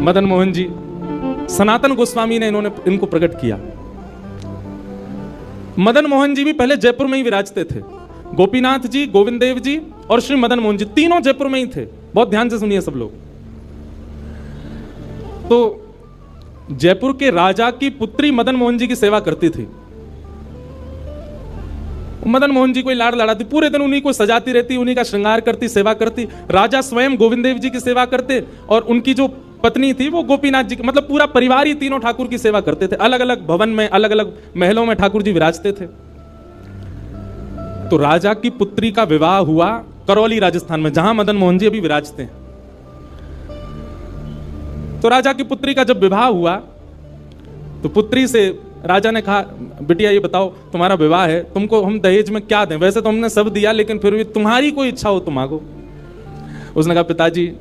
मदन मोहन जी, सनातन गोस्वामी ने इनको प्रकट किया। मदन मोहन जी भी पहले जयपुर में ही विराजते थे। गोपीनाथ जी, गोविंद देव जी और श्री मदन मोहन जी तीनों जयपुर में ही थे। बहुत ध्यान से सुनिए सब लोग। तो जयपुर के राजा की पुत्री मदन मोहन जी की सेवा करती थी। मदन मोहन जी को लाड़ लड़ाती, पूरे दिन उन्हीं को सजाती रहती, उन्हीं का श्रृंगार करती, सेवा करती। राजा स्वयं गोविंद देव जी की सेवा करते और उनकी जो पत्नी थी वो गोपीनाथ जी की, मतलब पूरा परिवार ही तीनों ठाकुर की सेवा करते थे। अलग अलग भवन में, अलग अलग महलों में ठाकुर जी विराजते थे। तो राजा की पुत्री का विवाह हुआ करौली राजस्थान में, जहां मदन मोहन जी अभी विराजते हैं। तो राजा की पुत्री का जब विवाह हुआ तो पुत्री से राजा ने कहा, बिटिया ये बताओ तुम्हारा विवाह है, तुमको हम दहेज में क्या दें? वैसे तो हमने सब दिया, लेकिन फिर भी तुम्हारी कोई इच्छा हो तो मांगो। उसने कहा, पिताजी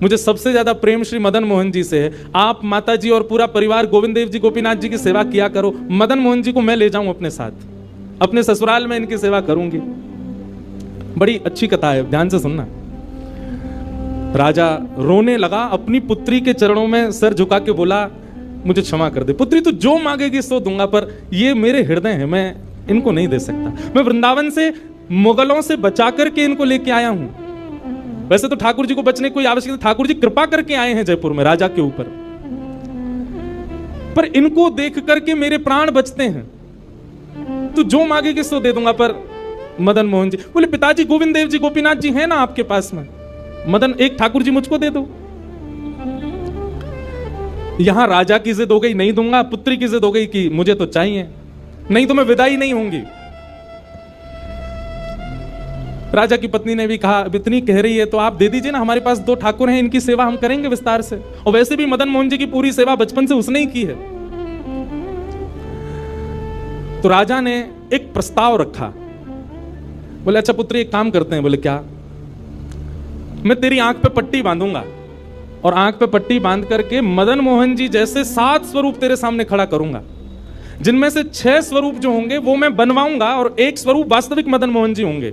मुझे सबसे ज्यादा प्रेम श्री मदन मोहन जी से है। आप माता जी और पूरा परिवार गोविंद देव जी, गोपीनाथ जी की सेवा किया करो। मदन मोहन जी को मैं ले जाऊं अपने साथ, अपने ससुराल में इनकी सेवा करूंगी। बड़ी अच्छी कथा है, ध्यान से सुनना। राजा रोने लगा, अपनी पुत्री के चरणों में सर झुका के बोला, मुझे क्षमा कर दे पुत्री, तू जो मांगेगी सो दूंगा, पर ये मेरे हृदय हैं, मैं इनको नहीं दे सकता। मैं वृंदावन से मुगलों से बचा करके इनको लेके आया हूं। वैसे तो ठाकुर जी को बचने की कोई आवश्यकता, ठाकुर जी कृपा करके आए हैं जयपुर में राजा के ऊपर, पर इनको देख करके मेरे प्राण बचते हैं। तू जो मांगेगी सो दे दूंगा। पर मदन मोहन जी बोले, पिताजी गोविंद देव जी, गोपीनाथ जी हैं ना आपके पास में, मदन एक ठाकुर जी मुझको दे दो। यहां राजा की जिद हो गई, नहीं दूंगा। पुत्री की जिद हो गई कि मुझे तो चाहिए, नहीं तो मैं विदाई नहीं होंगी। राजा की पत्नी ने भी कहा, अब इतनी कह रही है तो आप दे दीजिए ना, हमारे पास 2 ठाकुर हैं, इनकी सेवा हम करेंगे विस्तार से। और वैसे भी मदन मोहन जी की पूरी सेवा बचपन से उसने ही की है। तो राजा ने एक प्रस्ताव रखा। बोले, अच्छा पुत्री एक काम करते हैं। बोले, क्या? मैं तेरी आंख पे पट्टी बांधूंगा और आंख पे पट्टी बांध करके मदन मोहन जी जैसे 7 स्वरूप तेरे सामने खड़ा करूंगा, जिनमें से 6 स्वरूप जो होंगे वो मैं बनवाऊंगा और 1 स्वरूप वास्तविक मदन मोहन जी होंगे।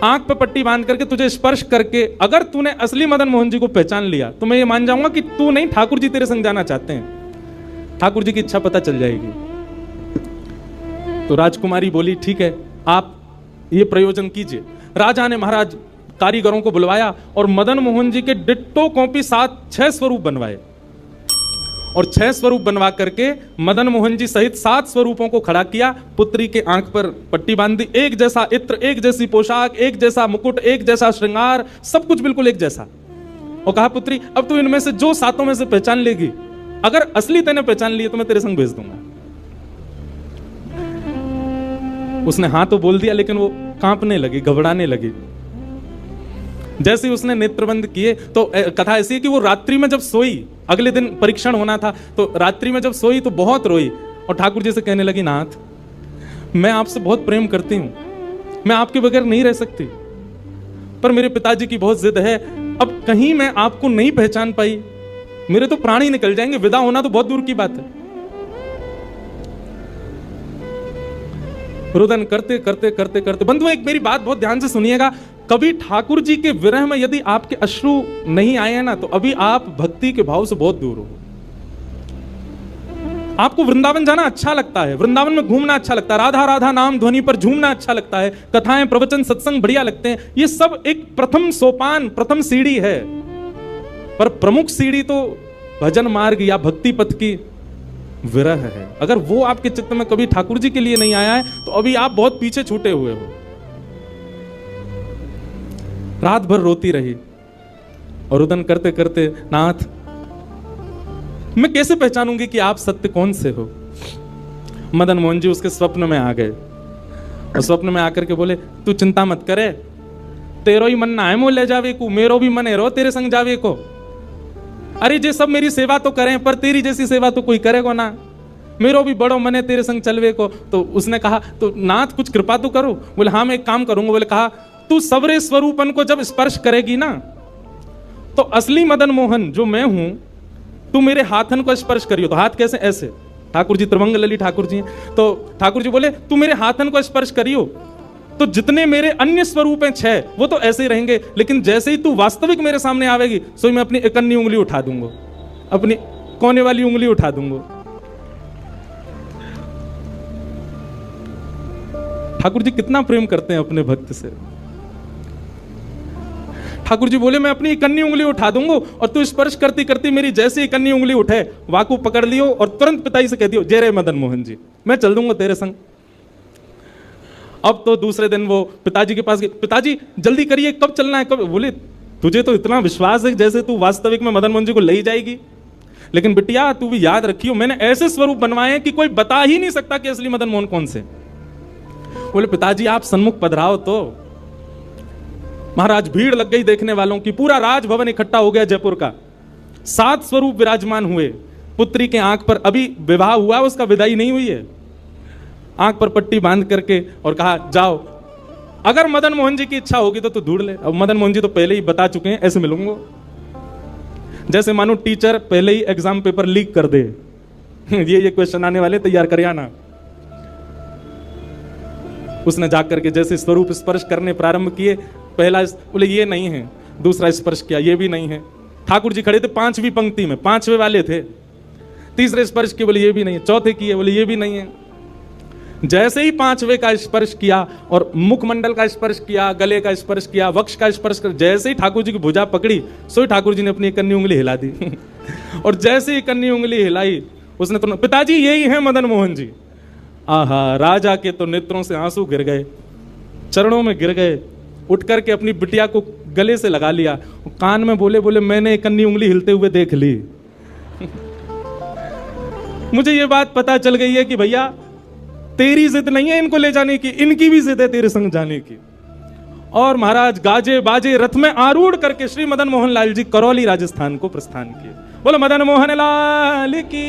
आंख पे पट्टी बांध करके तुझे स्पर्श करके अगर तूने असली मदन मोहन जी को पहचान लिया तो मैं ये मान जाऊंगा कि तू नहीं, ठाकुर जी तेरे संग जाना चाहते हैं। ठाकुर जी की इच्छा पता चल जाएगी। तो राजकुमारी बोली, ठीक है, आप ये प्रयोजन कीजिए। राजा ने महाराज कारीगरों को बुलवाया और मदन मोहन जी के डिट्टो कॉपी 6 स्वरूप बनवाए और 6 स्वरूप बनवा करके मदन मोहन जी सहित 7 स्वरूपों को खड़ा किया। पुत्री के आंख पर पट्टी बांधी, एक जैसा इत्र, एक जैसी पोशाक, एक जैसा मुकुट, एक जैसा श्रृंगार, सब कुछ बिल्कुल एक जैसा। और कहा, पुत्री अब तू इनमें से जो 7 में से पहचान लेगी, अगर असली तेने पहचान लिए तो मैं तेरे संग भेज दूंगा। उसने हाँ तो बोल दिया, लेकिन वो कांपने लगी, घबराने लगी। जैसे ही उसने नेत्रबंद किए तो कथा ऐसी है कि वो रात्रि में जब सोई, अगले दिन परीक्षण होना था, तो रात्रि में जब सोई तो बहुत रोई और ठाकुर जी से कहने लगी, नाथ मैं आपसे बहुत प्रेम करती हूं, मैं आपके बगैर नहीं रह सकती, पर मेरे पिताजी की बहुत जिद है। अब कहीं मैं आपको नहीं पहचान पाई, मेरे तो प्राण ही निकल जाएंगे, विदा होना तो बहुत दूर की बात है। रुदन करते करते करते करते, बंधुओं एक मेरी बात बहुत ध्यान से सुनिएगा, कभी ठाकुर जी के विरह में यदि आपके अश्रु नहीं आए हैं ना, तो अभी आप भक्ति के भाव से बहुत दूर हो। आपको वृंदावन जाना अच्छा लगता है, वृंदावन में घूमना अच्छा लगता है, राधा राधा नाम ध्वनि पर झूमना अच्छा लगता है, कथाएं प्रवचन सत्संग बढ़िया लगते हैं, ये सब एक प्रथम सोपान, प्रथम सीढ़ी है। पर प्रमुख सीढ़ी तो भजन मार्ग या भक्ति पथ की विरह है। अगर वो आपके चित्त में कभी ठाकुर जी के लिए नहीं आया है तो अभी आप बहुत पीछे छूटे हुए हो। रात भर रोती रही और रुदन करते करते, नाथ मैं कैसे पहचानूंगी कि आप सत्य कौन से हो। मदन मोहन जी उसके स्वप्न में आ गए और स्वप्न में आकर के बोले, तू चिंता मत करे, तेरो ही मन ना है मोह ले जावे को, मेरो भी मन है रो तेरे संग जावे को। अरे जे सब मेरी सेवा तो करें, पर तेरी जैसी सेवा तो कोई करेगा ना, मेरो भी बड़ो मन है तेरे संग चलवे को। तो उसने कहा, तो नाथ कुछ कृपा तो करो। बोले, हाँ मैं एक काम करूंगा। बोले, कहा तू सबरे स्वरूपन को जब स्पर्श करेगी ना, तो असली मदन मोहन जो मैं हूं, तू मेरे हाथन को स्पर्श करियो। तो हाथ कैसे? ऐसे। ठाकुर जी त्रिभंग लली ठाकुर जी हैं, तो ठाकुर जी बोले, तू मेरे हाथन को स्पर्श करियो तो जितने मेरे अन्य स्वरूप हैं 6 वो तो ऐसे ही रहेंगे, लेकिन जैसे ही तू वास्तविक मेरे सामने आवेगी सो मैं अपनी इकन्नी उंगली उठा दूंगा, अपनी कोने वाली उंगली उठा दूंगा। ठाकुर जी कितना प्रेम करते हैं अपने भक्त से। ठाकुर जी बोले मैं अपनी इकन्नी उंगली उठा दूंगा और तू स्पर्श करती करती मेरी जैसे इकन्नी उंगली उठे वाकू पकड़ लियो और तुरंत पिताजी से कह दियो जय रे मदन मोहन जी, मैं चल दूंगा तेरे संग। अब तो दूसरे दिन वो पिताजी के पास गए, पिताजी जल्दी करिए कब चलना है कब। बोले तुझे तो इतना विश्वास है जैसे तू वास्तविक में मदन मोहन जी को ले जाएगी, लेकिन बिटिया तू भी याद रखियो मैंने ऐसे स्वरूप बनवाए हैं कि कोई बता ही नहीं सकता कि असली मदन मोहन कौन से। बोले पिताजी आप सन्मुख पधराओ तो। महाराज भीड़ लग गई देखने वालों की, पूरा राजभवन इकट्ठा हो गया जयपुर का। 7 स्वरूप विराजमान हुए। पुत्री के आंख पर अभी विवाह हुआ, उसका विदाई नहीं हुई है, आंख पर पट्टी बांध करके और कहा जाओ अगर मदन मोहन जी की इच्छा होगी तो तू ढूंढ ले। अब मदन मोहन जी तो पहले ही बता चुके हैं ऐसे मिलूंगा, जैसे मानो टीचर पहले ही एग्जाम पेपर लीक कर दे ये क्वेश्चन आने वाले तैयार कर आना। उसने जाकर के जैसे स्वरूप स्पर्श करने प्रारंभ किए, पहला बोले ये नहीं है, दूसरा स्पर्श किया ये भी नहीं है। ठाकुर जी खड़े थे 5वीं पंक्ति में, 5वें वाले थे। तीसरे स्पर्श किए बोले ये भी नहीं है, चौथे किए बोले ये भी नहीं है। जैसे ही 5वें का स्पर्श किया और मुखमंडल का स्पर्श किया, गले का स्पर्श किया, वक्ष का स्पर्श कर, जैसे ही ठाकुर जी की भुजा पकड़ी सो ही ठाकुर जी ने अपनी कन्नी उंगली हिला दी और जैसे ही कन्नी उंगली हिलाई उसने तो पिताजी यही है मदन मोहन जी। आहा, राजा के तो नेत्रों से आंसू गिर गए, चरणों में गिर गए, उठ करके अपनी बिटिया को गले से लगा लिया, कान में बोले बोले मैंने कन्नी उंगली हिलते हुए देख ली मुझे ये बात पता चल गई है कि भैया तेरी जिद नहीं है इनको ले जाने की, इनकी भी जिद है तेरे संग जाने की। और महाराज गाजे बाजे रथ में आरूढ़ करके श्री मदन मोहन लाल जी करौली राजस्थान को प्रस्थान किए। बोलो मदन मोहन लाल की।